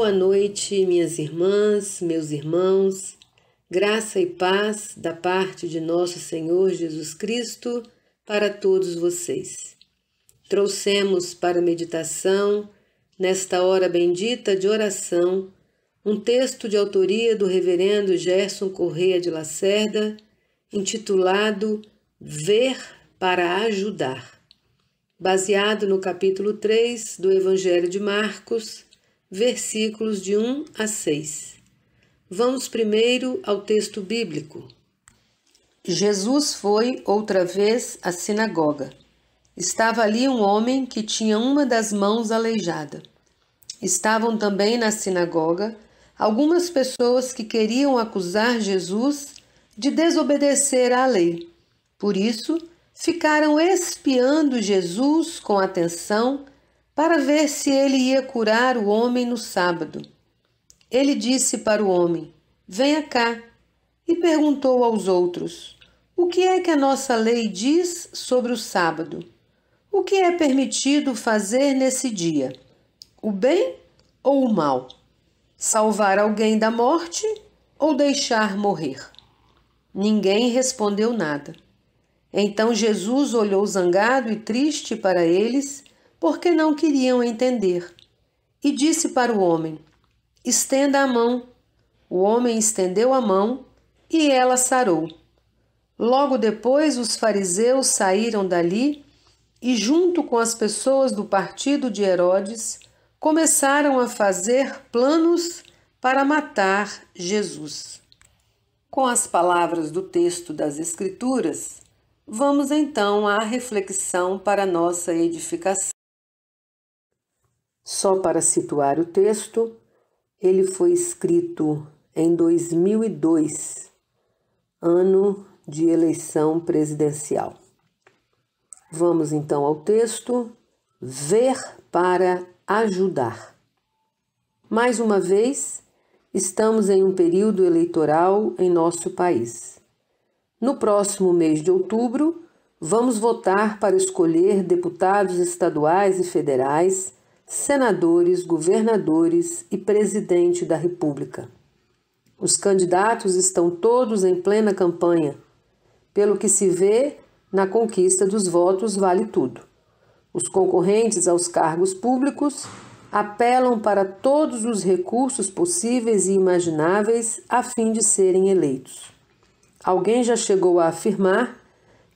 Boa noite, minhas irmãs, meus irmãos. Graça e paz da parte de nosso Senhor Jesus Cristo para todos vocês. Trouxemos para meditação, nesta hora bendita de oração, um texto de autoria do reverendo Gerson Correia de Lacerda, intitulado Ver para Ajudar, baseado no capítulo 3 do Evangelho de Marcos, versículos de 1 a 6. Vamos primeiro ao texto bíblico. Jesus foi outra vez à sinagoga. Estava ali um homem que tinha uma das mãos aleijada. Estavam também na sinagoga algumas pessoas que queriam acusar Jesus de desobedecer à lei. Por isso, ficaram espiando Jesus com atenção para ver se ele ia curar o homem no sábado. Ele disse para o homem: "Venha cá", e perguntou aos outros: "O que é que a nossa lei diz sobre o sábado? O que é permitido fazer nesse dia? O bem ou o mal? Salvar alguém da morte ou deixar morrer?" Ninguém respondeu nada. Então Jesus olhou zangado e triste para eles, porque não queriam entender, e disse para o homem: "Estenda a mão." O homem estendeu a mão e ela sarou. Logo depois, os fariseus saíram dali e, junto com as pessoas do partido de Herodes, começaram a fazer planos para matar Jesus. Com as palavras do texto das Escrituras, vamos então à reflexão para nossa edificação. Só para situar o texto, ele foi escrito em 2002, ano de eleição presidencial. Vamos então ao texto, ver para ajudar. Mais uma vez, estamos em um período eleitoral em nosso país. No próximo mês de outubro, vamos votar para escolher deputados estaduais e federais, senadores, governadores e presidente da República. Os candidatos estão todos em plena campanha. Pelo que se vê, na conquista dos votos vale tudo. Os concorrentes aos cargos públicos apelam para todos os recursos possíveis e imagináveis a fim de serem eleitos. Alguém já chegou a afirmar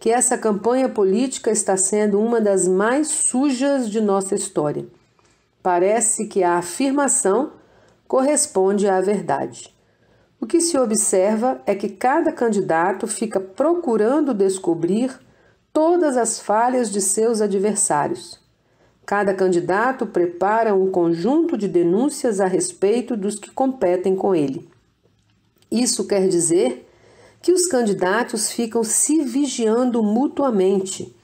que essa campanha política está sendo uma das mais sujas de nossa história. Parece que a afirmação corresponde à verdade. O que se observa é que cada candidato fica procurando descobrir todas as falhas de seus adversários. Cada candidato prepara um conjunto de denúncias a respeito dos que competem com ele. Isso quer dizer que os candidatos ficam se vigiando mutuamente.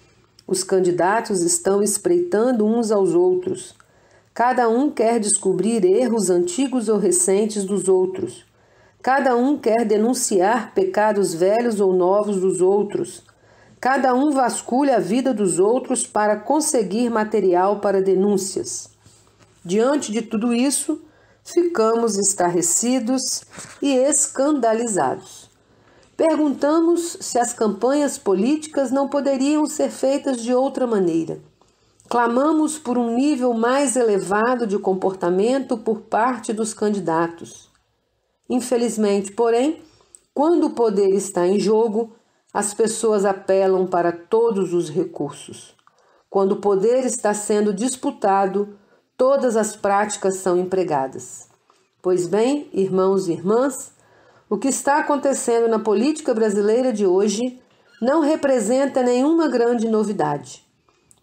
Os candidatos estão espreitando uns aos outros. Cada um quer descobrir erros antigos ou recentes dos outros. Cada um quer denunciar pecados velhos ou novos dos outros. Cada um vasculha a vida dos outros para conseguir material para denúncias. Diante de tudo isso, ficamos estarrecidos e escandalizados. Perguntamos se as campanhas políticas não poderiam ser feitas de outra maneira. Clamamos por um nível mais elevado de comportamento por parte dos candidatos. Infelizmente, porém, quando o poder está em jogo, as pessoas apelam para todos os recursos. Quando o poder está sendo disputado, todas as práticas são empregadas. Pois bem, irmãos e irmãs, o que está acontecendo na política brasileira de hoje não representa nenhuma grande novidade.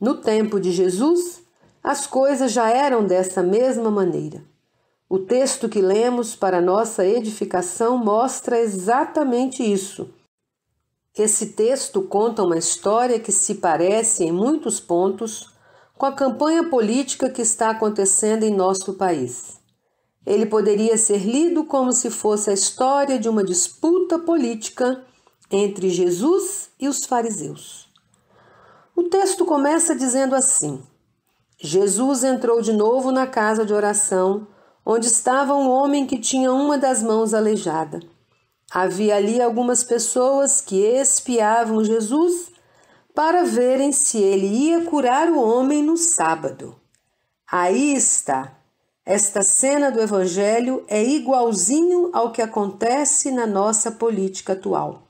No tempo de Jesus, as coisas já eram dessa mesma maneira. O texto que lemos para nossa edificação mostra exatamente isso. Esse texto conta uma história que se parece em muitos pontos com a campanha política que está acontecendo em nosso país. Ele poderia ser lido como se fosse a história de uma disputa política entre Jesus e os fariseus. O texto começa dizendo assim: Jesus entrou de novo na casa de oração, onde estava um homem que tinha uma das mãos aleijada. Havia ali algumas pessoas que espiavam Jesus para verem se ele ia curar o homem no sábado. Aí está. Esta cena do Evangelho é igualzinho ao que acontece na nossa política atual.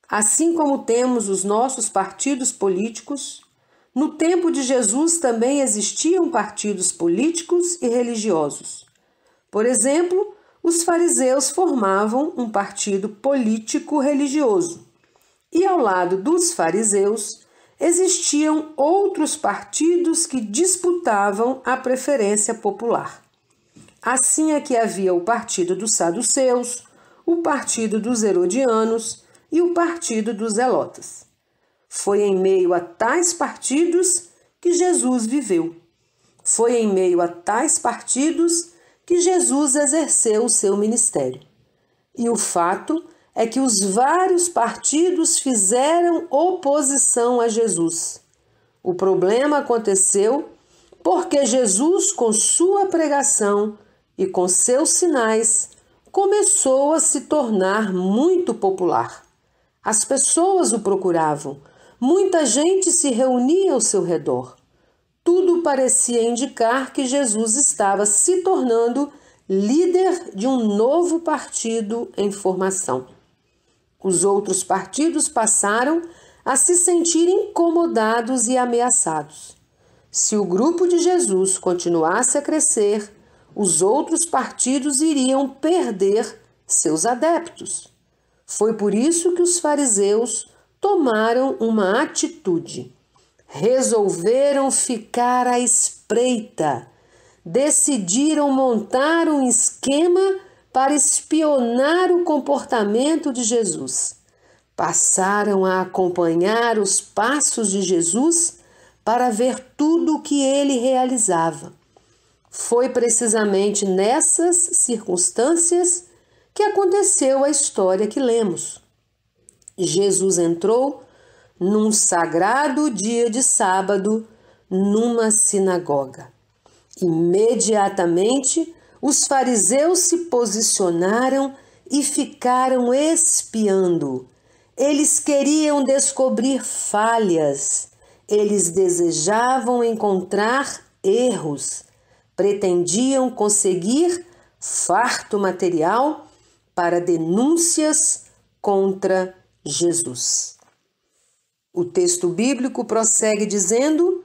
Assim como temos os nossos partidos políticos, no tempo de Jesus também existiam partidos políticos e religiosos. Por exemplo, os fariseus formavam um partido político-religioso. E ao lado dos fariseus existiam outros partidos que disputavam a preferência popular. Assim é que havia o partido dos saduceus, o partido dos herodianos e o partido dos zelotas. Foi em meio a tais partidos que Jesus viveu. Foi em meio a tais partidos que Jesus exerceu o seu ministério. E o fato é que os vários partidos fizeram oposição a Jesus. O problema aconteceu porque Jesus, com sua pregação e com seus sinais, começou a se tornar muito popular. As pessoas o procuravam, muita gente se reunia ao seu redor. Tudo parecia indicar que Jesus estava se tornando líder de um novo partido em formação. Os outros partidos passaram a se sentir incomodados e ameaçados. Se o grupo de Jesus continuasse a crescer, os outros partidos iriam perder seus adeptos. Foi por isso que os fariseus tomaram uma atitude. Resolveram ficar à espreita. Decidiram montar um esquema para espionar o comportamento de Jesus. Passaram a acompanhar os passos de Jesus para ver tudo o que ele realizava. Foi precisamente nessas circunstâncias que aconteceu a história que lemos. Jesus entrou num sagrado dia de sábado numa sinagoga. Imediatamente, os fariseus se posicionaram e ficaram espiando. Eles queriam descobrir falhas. Eles desejavam encontrar erros. Pretendiam conseguir farto material para denúncias contra Jesus. O texto bíblico prossegue dizendo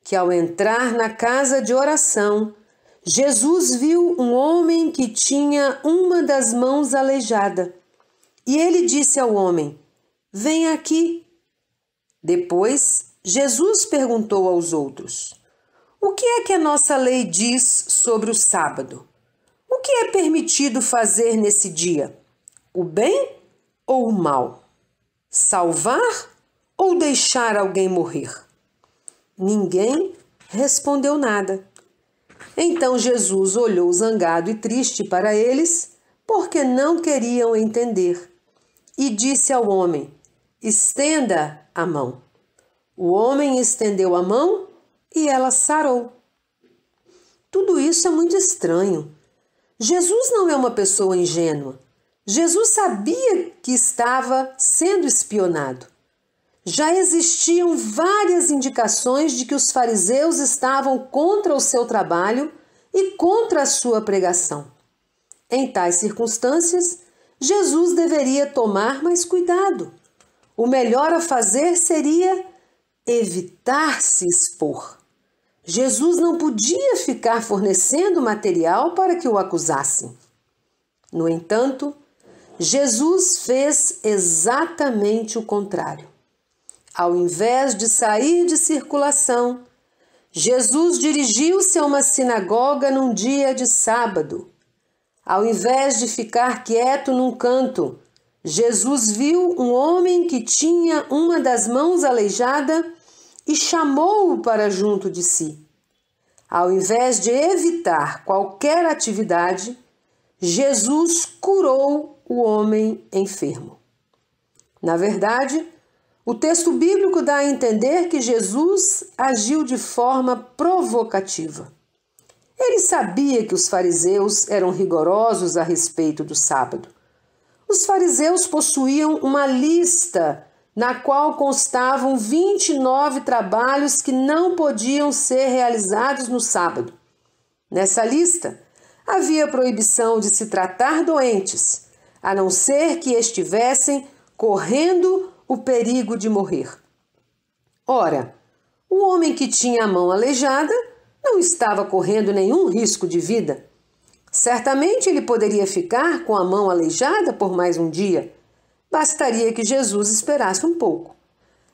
que ao entrar na casa de oração, Jesus viu um homem que tinha uma das mãos aleijada. E ele disse ao homem: "Vem aqui." Depois, Jesus perguntou aos outros: "O que é que a nossa lei diz sobre o sábado? O que é permitido fazer nesse dia? O bem ou o mal? Salvar ou deixar alguém morrer?" Ninguém respondeu nada. Então Jesus olhou zangado e triste para eles, porque não queriam entender, e disse ao homem: "Estenda a mão." O homem estendeu a mão e ela sarou. Tudo isso é muito estranho. Jesus não é uma pessoa ingênua. Jesus sabia que estava sendo espionado. Já existiam várias indicações de que os fariseus estavam contra o seu trabalho e contra a sua pregação. Em tais circunstâncias, Jesus deveria tomar mais cuidado. O melhor a fazer seria evitar se expor. Jesus não podia ficar fornecendo material para que o acusassem. No entanto, Jesus fez exatamente o contrário. Ao invés de sair de circulação, Jesus dirigiu-se a uma sinagoga num dia de sábado. Ao invés de ficar quieto num canto, Jesus viu um homem que tinha uma das mãos aleijada e chamou-o para junto de si. Ao invés de evitar qualquer atividade, Jesus curou o homem enfermo. Na verdade, o texto bíblico dá a entender que Jesus agiu de forma provocativa. Ele sabia que os fariseus eram rigorosos a respeito do sábado. Os fariseus possuíam uma lista na qual constavam 29 trabalhos que não podiam ser realizados no sábado. Nessa lista, havia proibição de se tratar doentes, a não ser que estivessem correndo o perigo de morrer. Ora, o homem que tinha a mão aleijada não estava correndo nenhum risco de vida. Certamente ele poderia ficar com a mão aleijada por mais um dia. Bastaria que Jesus esperasse um pouco.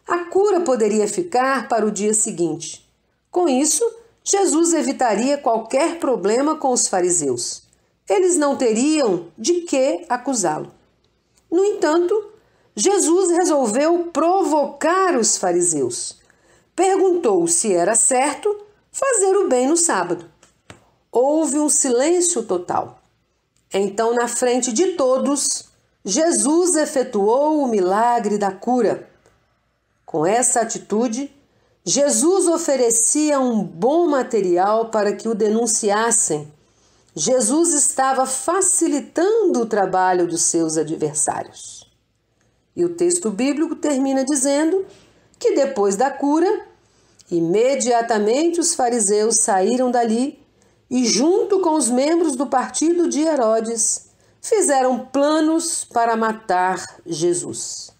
A cura poderia ficar para o dia seguinte. Com isso, Jesus evitaria qualquer problema com os fariseus. Eles não teriam de que acusá-lo. No entanto, Jesus resolveu provocar os fariseus. Perguntou se era certo fazer o bem no sábado. Houve um silêncio total. Então, na frente de todos, Jesus efetuou o milagre da cura. Com essa atitude, Jesus oferecia um bom material para que o denunciassem. Jesus estava facilitando o trabalho dos seus adversários. E o texto bíblico termina dizendo que depois da cura, imediatamente os fariseus saíram dali e, junto com os membros do partido de Herodes, fizeram planos para matar Jesus.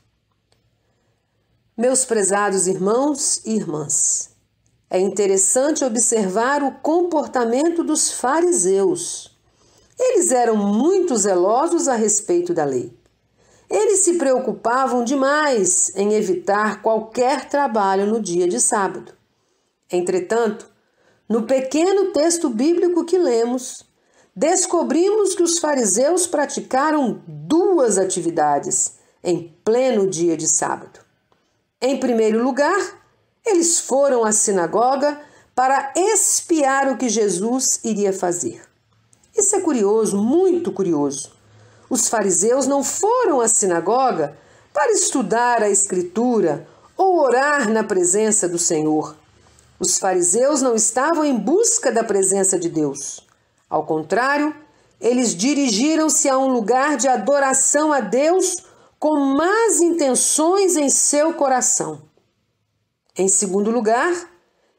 Meus prezados irmãos e irmãs, é interessante observar o comportamento dos fariseus. Eles eram muito zelosos a respeito da lei. Eles se preocupavam demais em evitar qualquer trabalho no dia de sábado. Entretanto, no pequeno texto bíblico que lemos, descobrimos que os fariseus praticaram duas atividades em pleno dia de sábado. Em primeiro lugar, eles foram à sinagoga para espiar o que Jesus iria fazer. Isso é curioso, muito curioso. Os fariseus não foram à sinagoga para estudar a Escritura ou orar na presença do Senhor. Os fariseus não estavam em busca da presença de Deus. Ao contrário, eles dirigiram-se a um lugar de adoração a Deus com más intenções em seu coração. Em segundo lugar,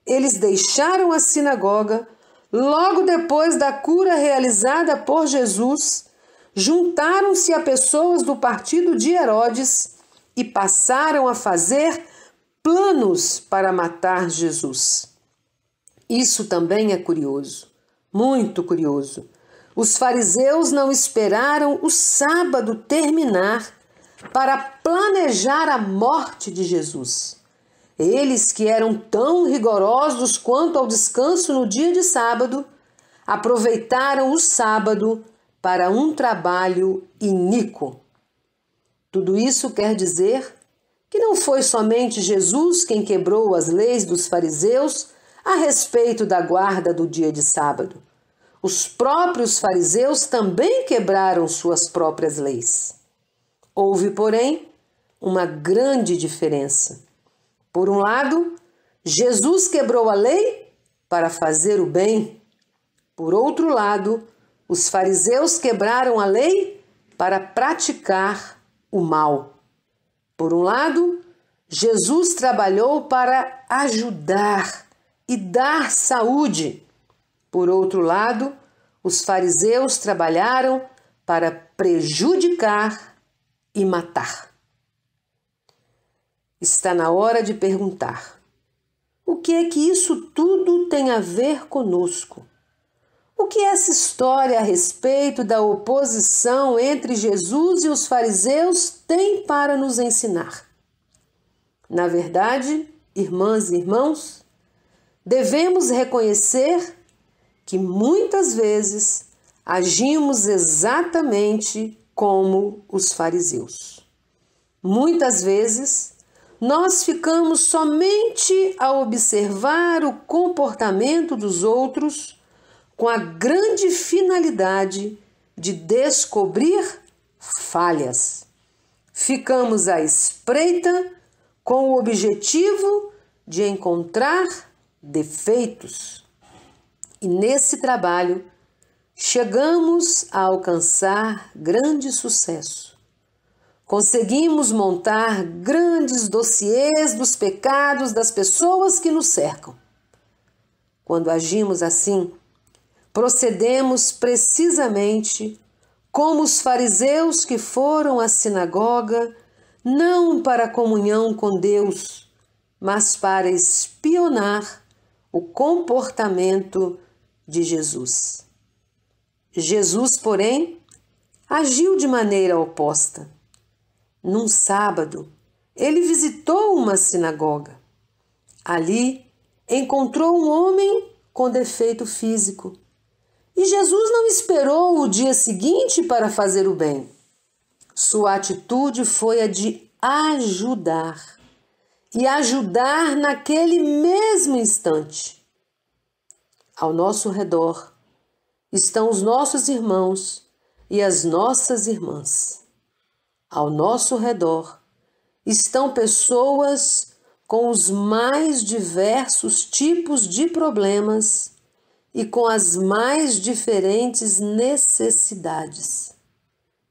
eles deixaram a sinagoga logo depois da cura realizada por Jesus, juntaram-se a pessoas do partido de Herodes e passaram a fazer planos para matar Jesus. Isso também é curioso, muito curioso. Os fariseus não esperaram o sábado terminar para planejar a morte de Jesus. Eles, que eram tão rigorosos quanto ao descanso no dia de sábado, aproveitaram o sábado para um trabalho iníquo. Tudo isso quer dizer que não foi somente Jesus quem quebrou as leis dos fariseus a respeito da guarda do dia de sábado. Os próprios fariseus também quebraram suas próprias leis. Houve, porém, uma grande diferença. Por um lado, Jesus quebrou a lei para fazer o bem. Por outro lado, os fariseus quebraram a lei para praticar o mal. Por um lado, Jesus trabalhou para ajudar e dar saúde. Por outro lado, os fariseus trabalharam para prejudicar e matar. Está na hora de perguntar: o que é que isso tudo tem a ver conosco? O que essa história a respeito da oposição entre Jesus e os fariseus tem para nos ensinar? Na verdade, irmãs e irmãos, devemos reconhecer que muitas vezes agimos exatamente como os fariseus. Muitas vezes nós ficamos somente a observar o comportamento dos outros com a grande finalidade de descobrir falhas. Ficamos à espreita com o objetivo de encontrar defeitos. E nesse trabalho chegamos a alcançar grande sucesso. Conseguimos montar grandes dossiês dos pecados das pessoas que nos cercam. Quando agimos assim, procedemos precisamente como os fariseus que foram à sinagoga, não para a comunhão com Deus, mas para espionar o comportamento de Jesus. Jesus, porém, agiu de maneira oposta. Num sábado, ele visitou uma sinagoga. Ali, encontrou um homem com defeito físico. E Jesus não esperou o dia seguinte para fazer o bem. Sua atitude foi a de ajudar. E ajudar naquele mesmo instante. Ao nosso redor estão os nossos irmãos e as nossas irmãs. Ao nosso redor estão pessoas com os mais diversos tipos de problemas e com as mais diferentes necessidades.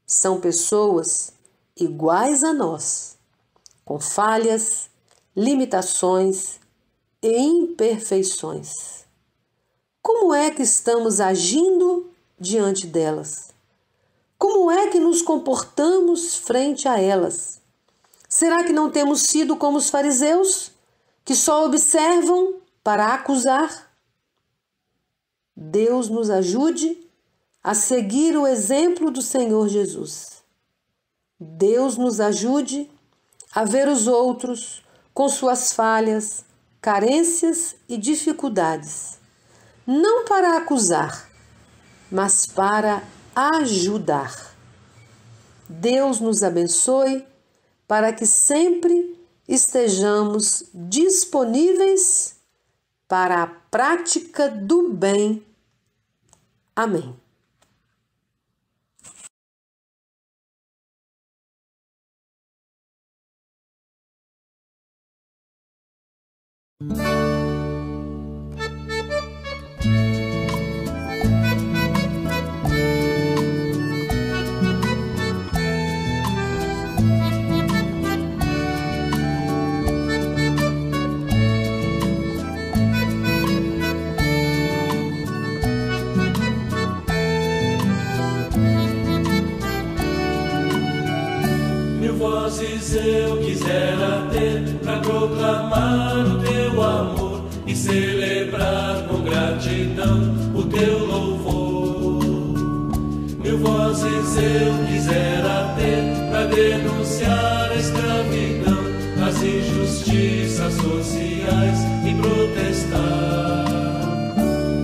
São pessoas iguais a nós, com falhas, limitações e imperfeições. Como é que estamos agindo diante delas? Como é que nos comportamos frente a elas? Será que não temos sido como os fariseus, que só observam para acusar? Deus nos ajude a seguir o exemplo do Senhor Jesus. Deus nos ajude a ver os outros com suas falhas, carências e dificuldades, não para acusar, mas para ajudar. Deus nos abençoe para que sempre estejamos disponíveis para a prática do bem. Amém. Vozes eu quisera ter para proclamar o teu amor e celebrar com gratidão o teu louvor. Mil vozes eu quisera ter para denunciar a escravidão, as injustiças sociais e protestar.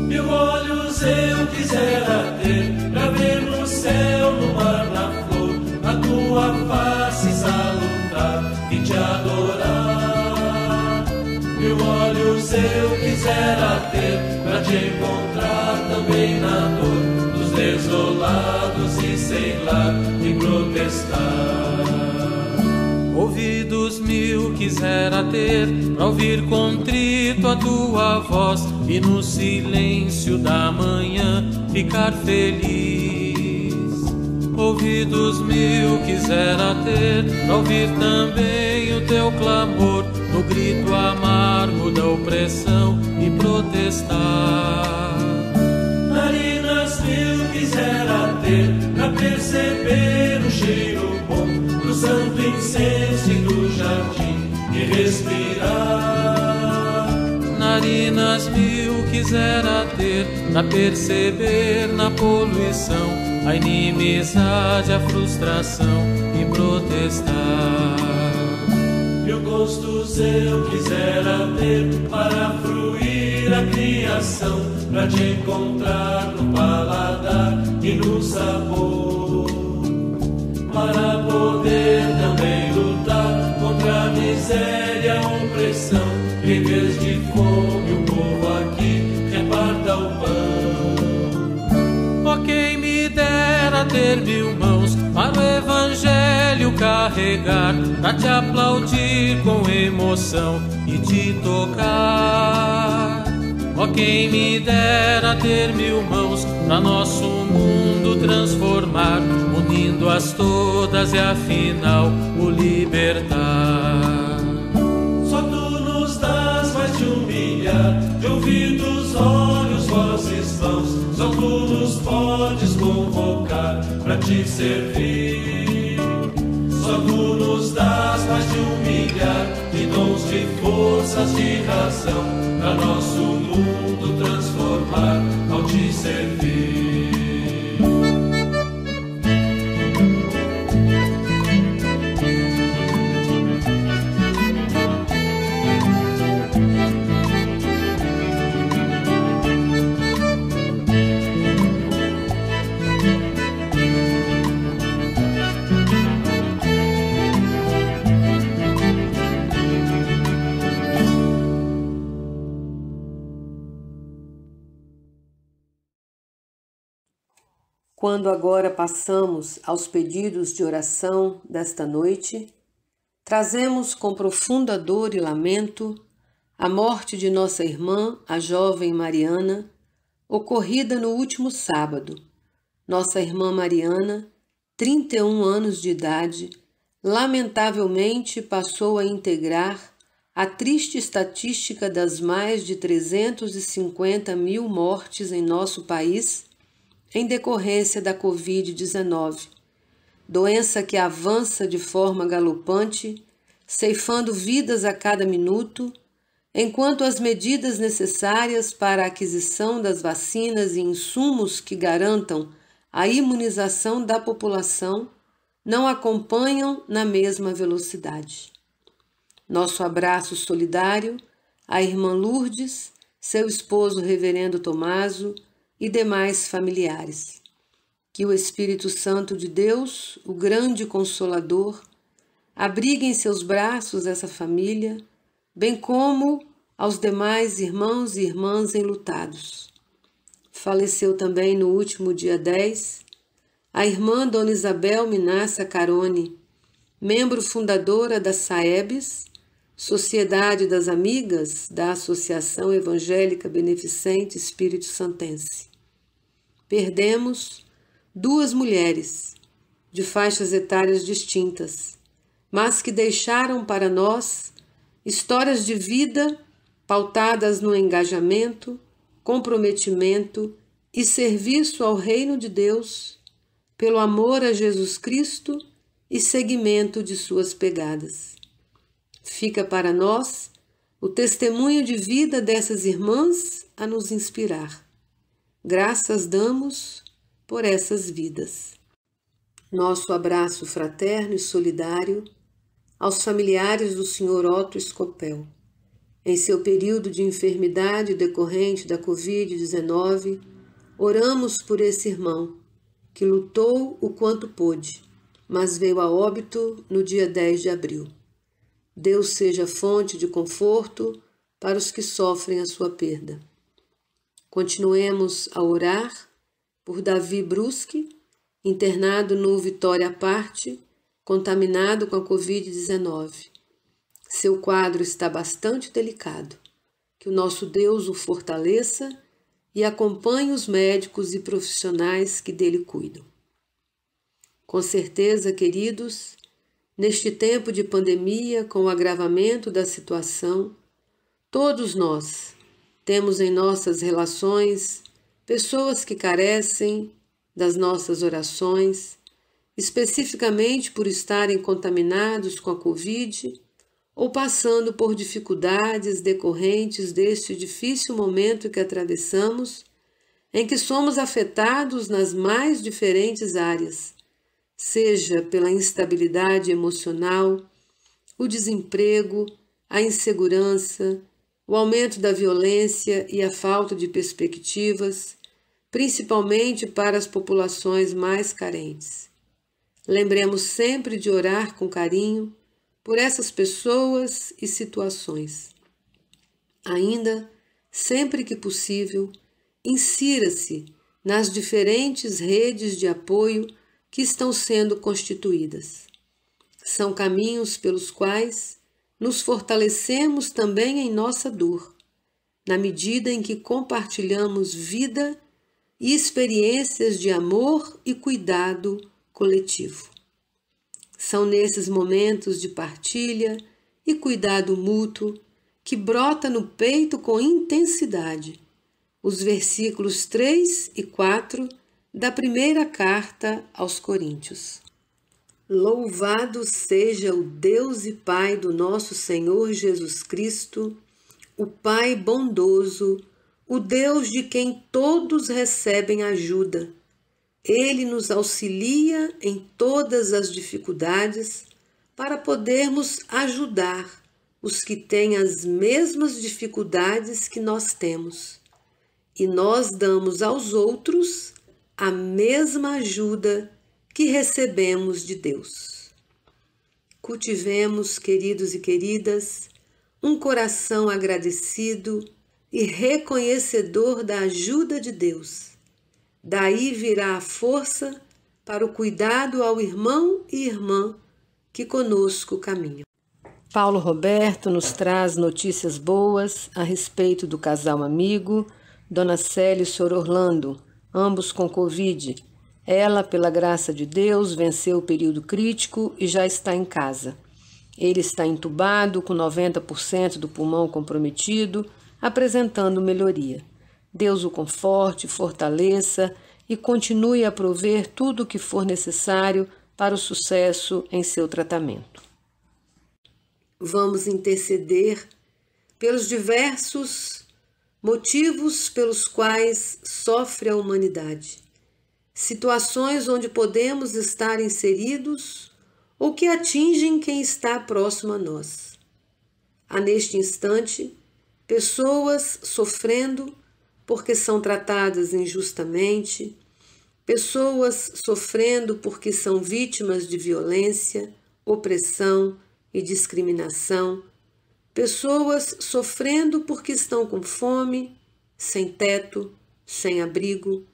Mil olhos eu quisera ter para ver no céu, no mar, na flor, a tua face salutar e te adorar. Mil olhos eu quisera ter para te encontrar também na dor dos desolados e sem lar e protestar. Ouvidos mil quisera ter para ouvir contrito a tua voz e no silêncio da manhã ficar feliz. Ouvidos mil quisera ter para ouvir também o teu clamor no grito amargo da opressão e protestar. Narinas mil quisera ter para perceber o cheiro bom do santo incenso e do jardim e respirar. Narinas mil quisera ter para perceber na poluição a inimizade, a frustração e protestar. Mil gostos eu quisera ter para fruir a criação, para te encontrar no paladar e no sabor, para poder também lutar contra a miséria e a opressão. Em vez de fome o povo aqui reparta o pão. Ó, quem me dera ter mil mãos para o evangelho carregar, para te aplaudir com emoção e te tocar. Ó, quem me dera ter mil mãos para nosso mundo transformar, unindo-as todas e afinal o libertar. Só tu nos dás mais de um milhar de ouvidos, olhos, vozes, mãos. Só tu nos podes convocar para te servir. Só tu nos dás mais de um milhar de dons, de forças, de razão, para nosso mundo transformar ao te servir. Quando agora passamos aos pedidos de oração desta noite, trazemos com profunda dor e lamento a morte de nossa irmã, a jovem Mariana, ocorrida no último sábado. Nossa irmã Mariana, 31 anos de idade, lamentavelmente passou a integrar a triste estatística das mais de 350 mil mortes em nosso país em decorrência da Covid-19, doença que avança de forma galopante, ceifando vidas a cada minuto, enquanto as medidas necessárias para a aquisição das vacinas e insumos que garantam a imunização da população não acompanham na mesma velocidade. Nosso abraço solidário à irmã Lourdes, seu esposo reverendo Tomaso, e demais familiares. Que o Espírito Santo de Deus, o grande Consolador, abrigue em seus braços essa família, bem como aos demais irmãos e irmãs enlutados. Faleceu também no último dia 10 a irmã Dona Isabel Minassa Carone, membro fundadora da SAEBS, Sociedade das Amigas da Associação Evangélica Beneficente Espírito Santense. Perdemos duas mulheres, de faixas etárias distintas, mas que deixaram para nós histórias de vida pautadas no engajamento, comprometimento e serviço ao reino de Deus, pelo amor a Jesus Cristo e seguimento de suas pegadas. Fica para nós o testemunho de vida dessas irmãs a nos inspirar. Graças damos por essas vidas. Nosso abraço fraterno e solidário aos familiares do Sr. Otto Scopel. Em seu período de enfermidade decorrente da Covid-19, oramos por esse irmão, que lutou o quanto pôde, mas veio a óbito no dia 10 de abril. Deus seja fonte de conforto para os que sofrem a sua perda. Continuemos a orar por Davi Bruschi, internado no Vitória à Parte, contaminado com a Covid-19. Seu quadro está bastante delicado. Que o nosso Deus o fortaleça e acompanhe os médicos e profissionais que dele cuidam. Com certeza, queridos, neste tempo de pandemia, com o agravamento da situação, todos nós temos em nossas relações pessoas que carecem das nossas orações, especificamente por estarem contaminados com a Covid ou passando por dificuldades decorrentes deste difícil momento que atravessamos, em que somos afetados nas mais diferentes áreas, seja pela instabilidade emocional, o desemprego, a insegurança, o aumento da violência e a falta de perspectivas, principalmente para as populações mais carentes. Lembremos sempre de orar com carinho por essas pessoas e situações. Ainda, sempre que possível, insira-se nas diferentes redes de apoio que estão sendo constituídas. São caminhos pelos quais nos fortalecemos também em nossa dor, na medida em que compartilhamos vida e experiências de amor e cuidado coletivo. São nesses momentos de partilha e cuidado mútuo que brota no peito com intensidade os versículos 3 e 4 da primeira carta aos Coríntios. Louvado seja o Deus e Pai do nosso Senhor Jesus Cristo, o Pai bondoso, o Deus de quem todos recebem ajuda. Ele nos auxilia em todas as dificuldades para podermos ajudar os que têm as mesmas dificuldades que nós temos. E nós damos aos outros a mesma ajuda que recebemos de Deus. Cultivemos, queridos e queridas, um coração agradecido e reconhecedor da ajuda de Deus. Daí virá a força para o cuidado ao irmão e irmã que conosco caminham. Paulo Roberto nos traz notícias boas a respeito do casal amigo, Dona Célia e Sr. Orlando, ambos com Covid. Ela, pela graça de Deus, venceu o período crítico e já está em casa. Ele está entubado, com 90% do pulmão comprometido, apresentando melhoria. Deus o conforte, fortaleça e continue a prover tudo o que for necessário para o sucesso em seu tratamento. Vamos interceder pelos diversos motivos pelos quais sofre a humanidade. Situações onde podemos estar inseridos ou que atingem quem está próximo a nós. Há neste instante pessoas sofrendo porque são tratadas injustamente, pessoas sofrendo porque são vítimas de violência, opressão e discriminação, pessoas sofrendo porque estão com fome, sem teto, sem abrigo,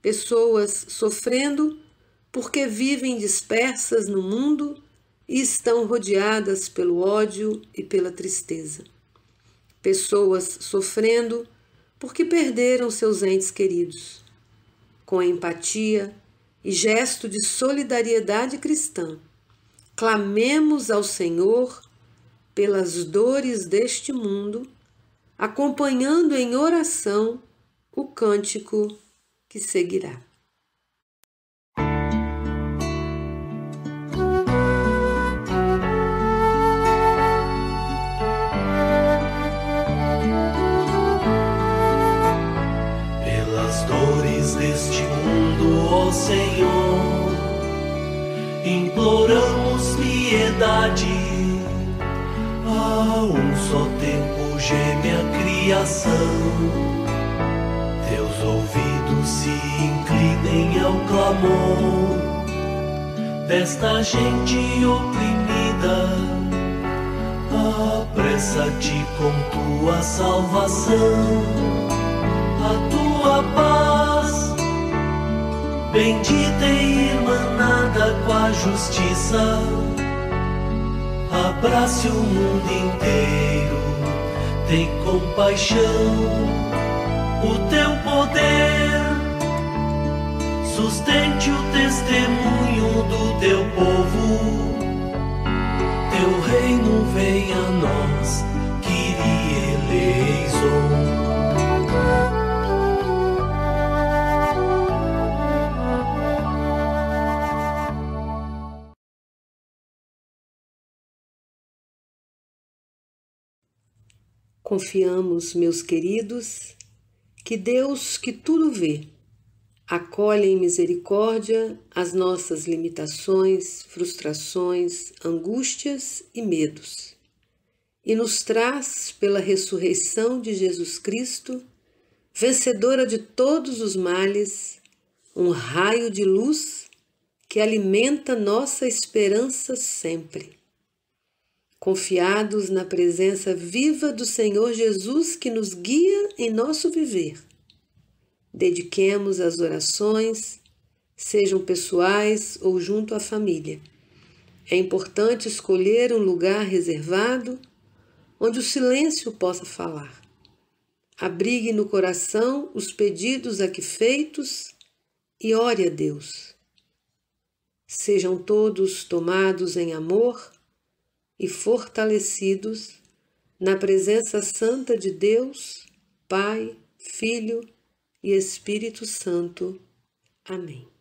pessoas sofrendo porque vivem dispersas no mundo e estão rodeadas pelo ódio e pela tristeza. Pessoas sofrendo porque perderam seus entes queridos. Com empatia e gesto de solidariedade cristã, clamemos ao Senhor pelas dores deste mundo, acompanhando em oração o cântico que seguirá. Pelas dores deste mundo, ó Senhor, imploramos piedade. A um só tempo geme a criação, teus ouvidos se inclinem ao clamor desta gente oprimida. Apressa-te com tua salvação, a tua paz, bendita e irmanada com a justiça. Abrace o mundo inteiro, tem compaixão, o teu poder sustente o testemunho do teu povo. Teu reino venha a nós, Kyrie eleison. Confiamos, meus queridos, que Deus, que tudo vê, acolhe em misericórdia as nossas limitações, frustrações, angústias e medos, e nos traz, pela ressurreição de Jesus Cristo, vencedora de todos os males, um raio de luz que alimenta nossa esperança sempre. Confiados na presença viva do Senhor Jesus que nos guia em nosso viver, dediquemos as orações, sejam pessoais ou junto à família. É importante escolher um lugar reservado onde o silêncio possa falar. Abrigue no coração os pedidos aqui feitos e ore a Deus. Sejam todos tomados em amor e fortalecidos na presença santa de Deus, Pai, Filho e Espírito Santo. Amém.